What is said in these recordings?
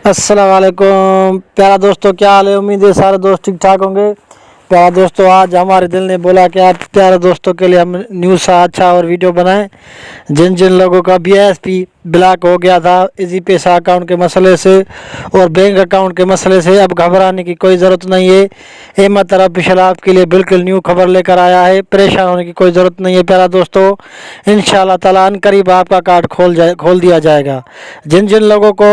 अस्सलाम वालेकुम प्यारा दोस्तों, क्या हाल है। उम्मीद है सारे दोस्त ठीक ठाक होंगे। प्यारा दोस्तों, आज हमारे दिल ने बोला कि आप प्यारे दोस्तों के लिए हम न्यूज़ सा अच्छा और वीडियो बनाएं। जिन जिन लोगों का BSP ब्लॉक हो गया था इजी पैसा अकाउंट के मसले से और बैंक अकाउंट के मसले से, अब घबराने की कोई ज़रूरत नहीं है। अहमद ऑफिशियल आपके लिए बिल्कुल न्यू खबर लेकर आया है। परेशान होने की कोई ज़रूरत नहीं है प्यारा दोस्तों। इंशाल्लाह ताला अनकरीब आपका कार्ड खोल दिया जाएगा। जिन जिन लोगों को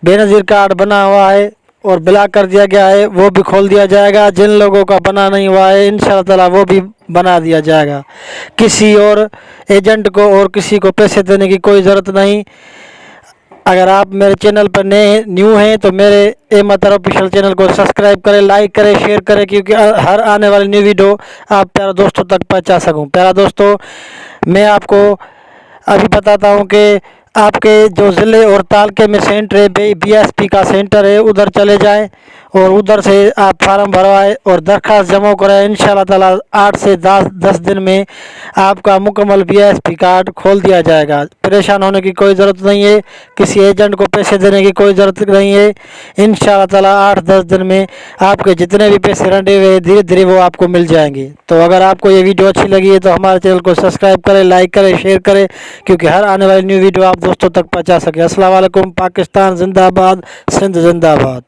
बेनज़ीर कार्ड बना हुआ है और ब्लॉक कर दिया गया है वो भी खोल दिया जाएगा। जिन लोगों का बना नहीं हुआ है इंशाल्लाह ताला वो भी बना दिया जाएगा। किसी और एजेंट को और किसी को पैसे देने की कोई ज़रूरत नहीं। अगर आप मेरे चैनल पर नए न्यू हैं तो मेरे अहमद ऑफिशियल चैनल को सब्सक्राइब करें, लाइक करें, शेयर करें, क्योंकि हर आने वाली न्यू वीडियो आप प्यारे दोस्तों तक पहुंचा सकूं। प्यारा दोस्तों, मैं आपको अभी बताता हूं कि आपके जो ज़िले और तालके में सेंटर है, BSP का सेंटर है, उधर चले जाएं और उधर से आप फार्म भरवाएं और दरख्वास्त जमा कराएं। इंशाल्लाह ताला 8 से 10 दिन में आपका मुकम्मल BSP कार्ड खोल दिया जाएगा। परेशान होने की कोई ज़रूरत नहीं है, किसी एजेंट को पैसे देने की कोई ज़रूरत नहीं है। इंशाल्लाह ताला 8-10 दिन में आपके जितने भी पैसे रंडे हुए धीरे धीरे वो आपको मिल जाएंगे। तो अगर आपको ये वीडियो अच्छी लगी है तो हमारे चैनल को सब्सक्राइब करें, लाइक करें, शेयर करें, क्योंकि हर आने वाली न्यू वीडियो आप दोस्तों तक पहुंचा सके। अस्सलाम वालेकुम। पाकिस्तान जिंदाबाद, सिंध जिंदाबाद।